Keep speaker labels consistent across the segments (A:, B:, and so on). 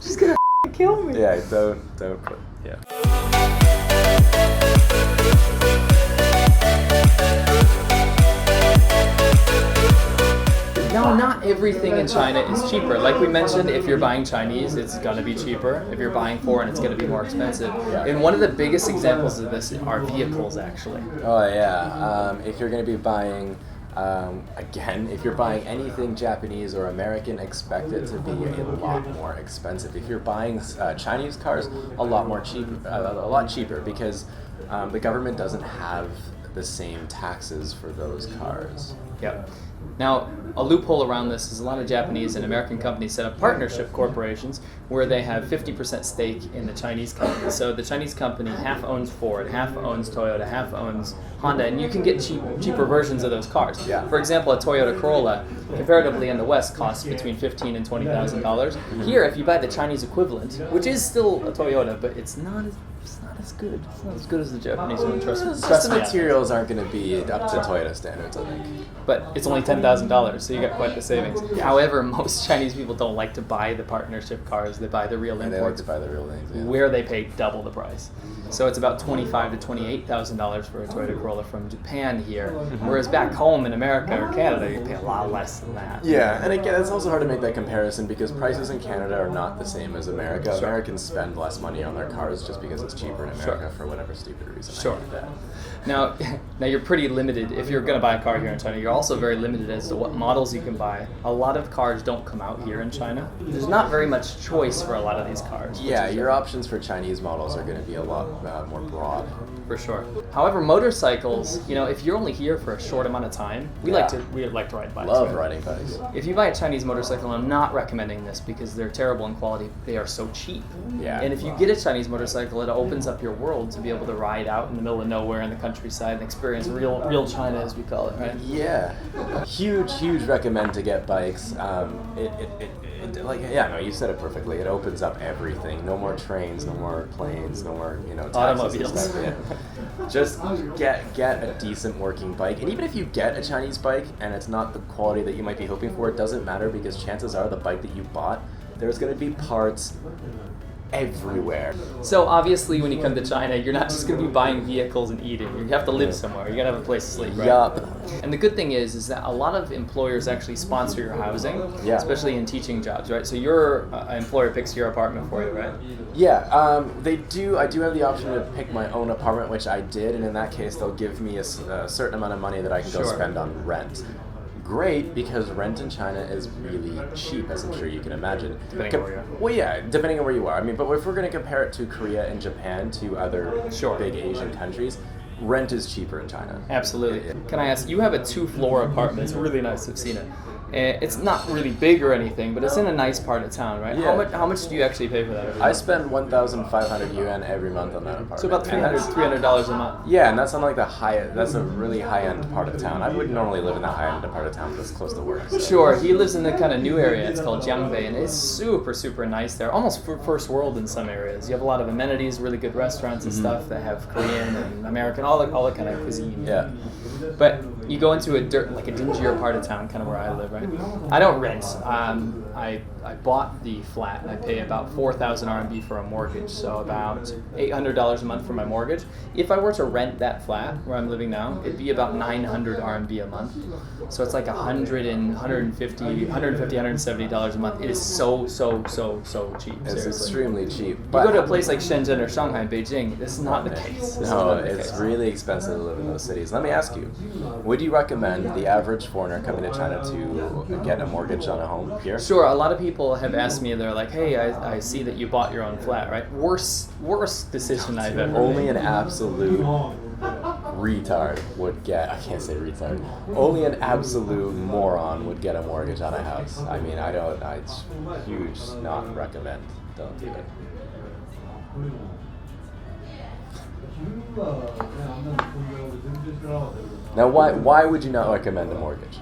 A: She's gonna kill me.
B: Yeah, don't put, yeah.
A: Now, not everything in China is cheaper. Like we mentioned, if you're buying Chinese, it's going to be cheaper. If you're buying foreign, it's going to be more expensive.
B: Yeah.
A: And one of the biggest examples of this are vehicles, actually.
B: Oh yeah, if you're going to be buying, again, if you're buying anything Japanese or American, expect it to be a lot more expensive. If you're buying Chinese cars, a lot cheaper because the government doesn't have the same taxes for those cars.
A: Yep. Now, a loophole around this is a lot of Japanese and American companies set up partnership corporations where they have 50% stake in the Chinese company. So the Chinese company half owns Ford, half owns Toyota, half owns Honda, and you can get cheaper versions of those cars.
B: Yeah.
A: For example, a Toyota Corolla, comparatively in the West, costs between $15,000 and $20,000. Here, if you buy the Chinese equivalent, which is still a Toyota, but it's not as good. It's not as good as the Japanese one. Trust
B: The
A: me.
B: materials aren't going to be up to Toyota standards, I think.
A: But it's only $10,000, so you got quite the savings. However, most Chinese people don't like to buy the partnership cars. They buy the real
B: And they like
A: imports,
B: to buy the real things. Yeah.
A: where they pay double the price. So it's about $25,000 to $28,000 for a Toyota Corolla from Japan here, whereas back home in America or Canada, you pay a lot less than that.
B: Yeah, and again, it's also hard to make that comparison because prices in Canada are not the same as America.
A: Sure.
B: Americans spend less money on their cars just because it's cheaper in America for whatever stupid reason.
A: Sure.
B: I get that.
A: Now you're pretty limited. If you're going to buy a car here in China, you're also very limited as to what models you can buy. A lot of cars don't come out here in China. There's not very much choice for a lot of these cars.
B: Yeah, your options for Chinese models are going to be a lot more broad.
A: For sure. However, motorcycles, if you're only here for a short amount of time, we like to ride bikes.
B: Love
A: right?
B: riding bikes.
A: If you buy a Chinese motorcycle, I'm not recommending this because they're terrible in quality. They are so cheap.
B: Yeah.
A: And if you get a Chinese motorcycle, it opens up your world to be able to ride out in the middle of nowhere in the countryside and experience real China, as we call it, right?
B: Yeah, huge recommend to get bikes. You said it perfectly. It opens up everything. No more trains, no more planes, no more taxis and stuff. Yeah. Just get a decent working bike, and even if you get a Chinese bike and it's not the quality that you might be hoping for, it doesn't matter because chances are the bike that you bought, there's going to be parts everywhere.
A: So obviously when you come to China, you're not just going to be buying vehicles and eating. You have to live somewhere. You got to have a place to sleep, right?
B: Yup.
A: And the good thing is that a lot of employers actually sponsor your housing, especially in teaching jobs, right? So your employer picks your apartment for you, right?
B: Yeah, they do. I do have the option to pick my own apartment, which I did, and in that case, they'll give me a certain amount of money that I can go spend on rent. Great, because rent in China is really cheap, as I'm sure you can imagine.
A: Depending on where you are.
B: Well, yeah, depending on where you are. I mean, but if we're going to compare it to Korea and Japan, to other big Asian countries, rent is cheaper in China.
A: Absolutely. Can I ask, you have a 2-floor apartment. It's really nice. I've seen it. It's not really big or anything, but it's in a nice part of town, right?
B: Yeah.
A: How much do you actually pay for that every
B: I
A: month?
B: spend 1,500 yuan every month on that apartment.
A: So about $300 a month.
B: Yeah, and that's on like that's a really high-end part of town. I wouldn't normally live in that high-end part of town that's close to work. So.
A: Sure, he lives in the kind of new area. It's called Jiangbei, and it's super nice there. Almost first world in some areas. You have a lot of amenities, really good restaurants and stuff that have Korean and American, all the kind of cuisine.
B: Yeah.
A: But you go into a dingier part of town, kind of where I live, right? I don't rent. I bought the flat, and I pay about 4,000 RMB for a mortgage, so about $800 a month for my mortgage. If I were to rent that flat where I'm living now, it'd be about 900 RMB a month. So it's like $150, $170 a month. It is so cheap.
B: It's
A: seriously.
B: extremely cheap.
A: You go to a place like Shenzhen or Shanghai, Beijing, this is not the case.
B: It's really expensive to live in those cities. Let me ask you, would you recommend the average foreigner coming to China to get a mortgage on a home here?
A: Sure, a lot of people have asked me, they're like, hey, I see that you bought your own flat, right? Worst decision I've ever
B: Only
A: made.
B: an absolute retard would get, I can't say retard, only an absolute moron would get a mortgage on a house. I mean, it's huge not recommend. Don't do it. Now, why would you not recommend a mortgage?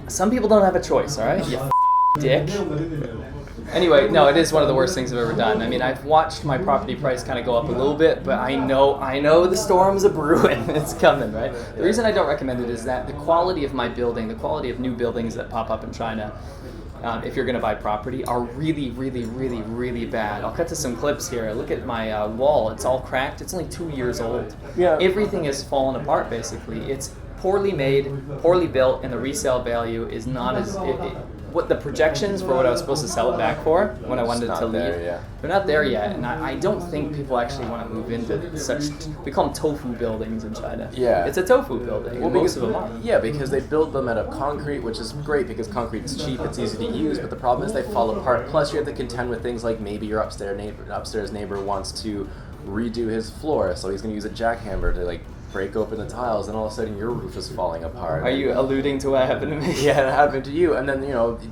A: Some people don't have a choice, all right? You dick. Anyway, no, it is one of the worst things I've ever done. I mean, I've watched my property price kind of go up a little bit, but I know the storm's a brewing. It's coming, right? The reason I don't recommend it is that the quality of my building, the quality of new buildings that pop up in China, if you're going to buy property, are really, really, really, really bad. I'll cut to some clips here. Look at my wall. It's all cracked. It's only 2 years old.
B: Yeah.
A: Everything has fallen apart, basically. It's poorly made, poorly built, and the resale value is not as... what the projections for what I was supposed to sell it back for when I wanted to leave, they're not there yet, and I don't think people actually want to move into such, we call them tofu buildings in China.
B: Yeah.
A: It's a tofu building, well, most of them are.
B: Yeah, because they build them out of concrete, which is great because concrete's cheap, it's easy to use, but the problem is they fall apart. Plus you have to contend with things like maybe your upstairs neighbor wants to redo his floor, so he's going to use a jackhammer to like break open the tiles, and all of a sudden your roof is falling apart.
A: Are you alluding to what happened to me?
B: Yeah, it happened to you, and then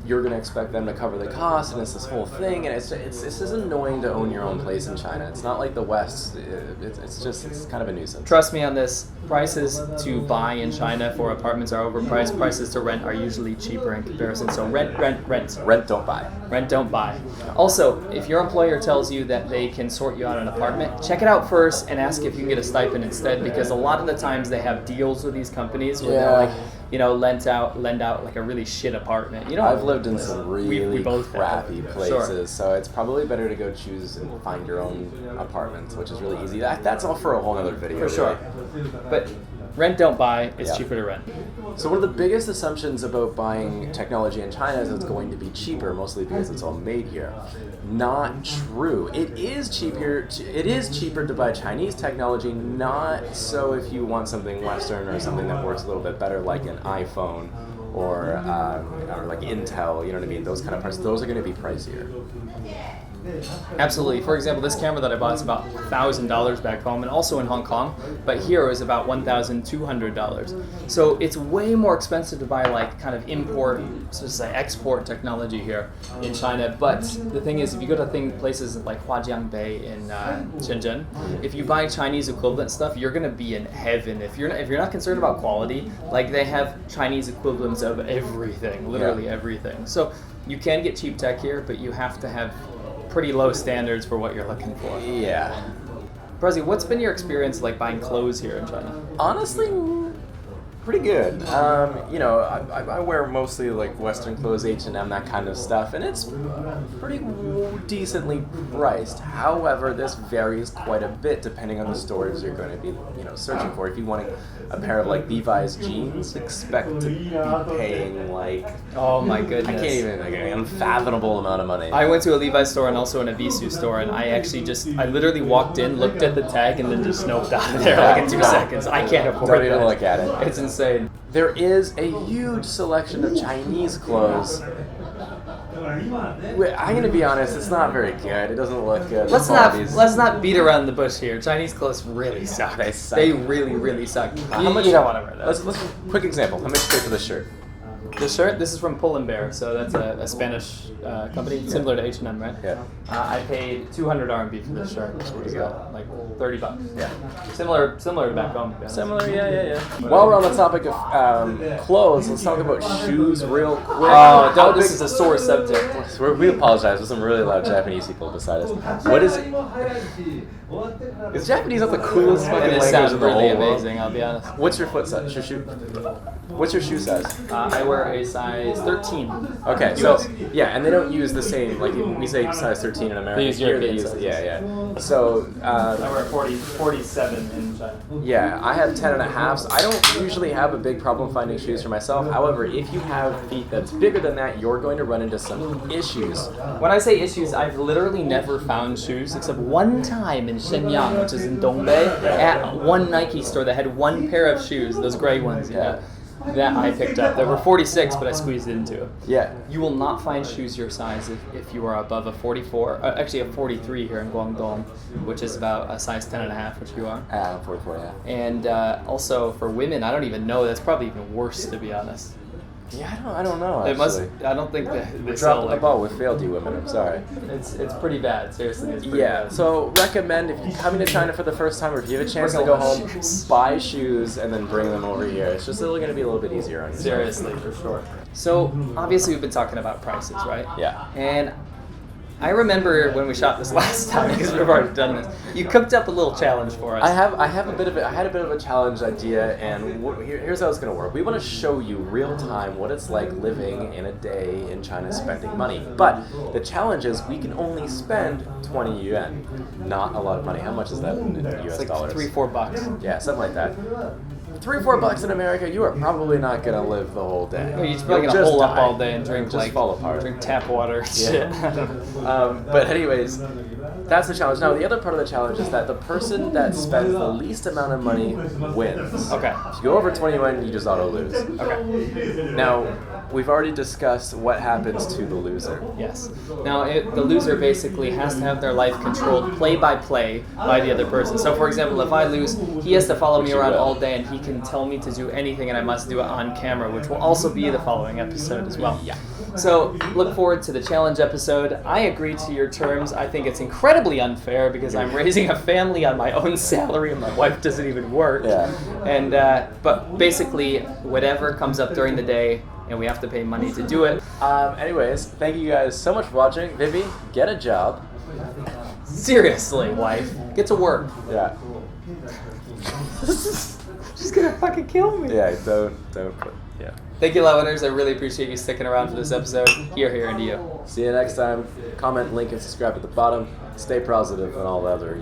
B: you're going to expect them to cover the cost, and it's this whole thing, and it's just annoying to own your own place in China. It's not like the West. It's kind of a nuisance.
A: Trust me on this. Prices to buy in China for apartments are overpriced. Prices to rent are usually cheaper in comparison. So rent.
B: Rent, don't buy.
A: Rent, don't buy. Also, if your employer tells you that they can sort you out an apartment, check it out first and ask if you can get a stipend instead, because a lot of the times they have deals with these companies where they'll lend out like a really shit apartment.
B: I've lived in some really
A: both
B: crappy places, so it's probably better to go choose and find your own apartments, which is really easy. That's all for a whole other video.
A: For sure. But rent, don't buy. It's cheaper to rent.
B: So one of the biggest assumptions about buying technology in China is it's going to be cheaper, mostly because it's all made here. Not true. It is cheaper. It is cheaper to buy Chinese technology. Not so if you want something Western or something that works a little bit better, like an iPhone or like Intel. You know what I mean? Those kind of parts. Those are going to be pricier.
A: Absolutely. For example, this camera that I bought is about $1,000 back home, and also in Hong Kong, but here it was about $1,200. So it's way more expensive to buy like kind of import, so to say export technology here in China. But the thing is, if you go to places like Huajiang Bay in Shenzhen, if you buy Chinese equivalent stuff, you're gonna be in heaven. If you're not concerned about quality, like they have Chinese equivalents of everything, literally everything. So you can get cheap tech here, but you have to have pretty low standards for what you're looking for.
B: Yeah.
A: Prezi, what's been your experience like buying clothes here in China?
B: Honestly, pretty good. I wear mostly like Western clothes, H&M, that kind of stuff, and it's pretty decently priced. However, this varies quite a bit depending on the stores you're going to be, searching for. If you want a pair of like Levi's jeans, expect to be paying like,
A: oh my goodness,
B: I can't even, like an unfathomable amount of money.
A: I went to a Levi's store and also an Avisu store, and I literally walked in, looked at the tag, and then just snoped out of there like in 2 seconds. I can't afford
B: Don't
A: that.
B: even look at it.
A: It's insane.
B: There is a huge selection of Chinese clothes. I'm gonna be honest, it's not very good. It doesn't look good.
A: Let's not beat around the bush here. Chinese clothes really suck.
B: They suck.
A: They really, really suck.
B: How much?
A: You don't want to wear that.
B: Let's quick example. How much you pay for this shirt?
A: This shirt, this is from Pull & Bear, so that's a Spanish company, similar to H&M, right?
B: Yeah.
A: I paid 200 RMB for this shirt, which was like $30. Yeah. Similar to back home.
B: Similar, yeah. While we're on the topic of clothes, let's talk about shoes real quick.
A: Oh, this is a sore subject.
B: We apologize. There's some really loud Japanese people beside us. What is it? Is Japanese not the coolest fucking
A: It
B: language
A: sounds
B: in the
A: really
B: whole world?
A: amazing, I'll be honest.
B: What's your foot size? What's your shoe size?
A: I wear a size 13.
B: Okay, so yeah, and they don't use the same, like we say size 13 in America.
A: They use European sizes.
B: Yeah. So
A: I wear 47 in China.
B: yeah, I have 10.5s. I don't usually have a big problem finding shoes for myself. However, if you have feet that's bigger than that, you're going to run into some issues.
A: When I say issues, I've literally never found shoes except one time in Shenyang, which is in Dongbei, at one Nike store that had one pair of shoes, those gray ones, that I picked up. That were 46, but I squeezed it into.
B: Yeah.
A: You will not find shoes your size if you are above a 44, actually a 43 here in Guangdong, which is about a size 10.5, which you are.
B: 44, yeah.
A: And also for women, I don't even know. That's probably even worse, to be honest.
B: Yeah, I don't know, actually.
A: It must. I don't think that they
B: We're
A: sell
B: dropping
A: like.
B: the ball. We failed you women. I'm sorry.
A: It's pretty bad. Seriously, it's pretty
B: Yeah,
A: bad.
B: so recommend if you're coming to China for the first time, or if you have a chance to go home, buy shoes and then bring them over here. It's just going to be a little bit easier on you.
A: Seriously, for sure. So obviously we've been talking about prices, right?
B: Yeah.
A: And I remember when we shot this last time, because we've already done this. You cooked up a little challenge for us.
B: I had a bit of a challenge idea, and here's how it's going to work. We want to show you real time what it's like living in a day in China spending money. But the challenge is we can only spend 20 yuan. Not a lot of money. How much is that in US
A: it's like
B: dollars?
A: $3-4.
B: Yeah, something like that. $3-4 in America, you are probably not gonna live the whole day.
A: You're probably gonna hole up all day and drink
B: fall apart.
A: drink tap water. Shit.
B: But anyways, that's the challenge. Now the other part of the challenge is that the person that spends the least amount of money wins.
A: Okay.
B: If you go over 20 yuan, you just auto lose.
A: Okay.
B: Now we've already discussed what happens to the loser.
A: Yes. Now the loser basically has to have their life controlled play by the other person. So for example, if I lose, he has to follow me around all day, and he can tell me to do anything, and I must do it on camera, which will also be the following episode as well.
B: Yeah.
A: So look forward to the challenge episode. I agree to your terms. I think it's incredibly unfair because I'm raising a family on my own salary and my wife doesn't even work.
B: Yeah.
A: And but basically, whatever comes up during the day, and we have to pay money to do it.
B: Anyways, thank you guys so much for watching. Vivi, get a job.
A: Seriously, wife, get to work.
B: Yeah.
A: She's gonna fucking kill me.
B: Yeah, don't put, yeah.
A: Thank you, Laowinners. I really appreciate you sticking around for this episode. Here, into you.
B: See you next time. Comment, link, and subscribe at the bottom. Stay positive and all the other,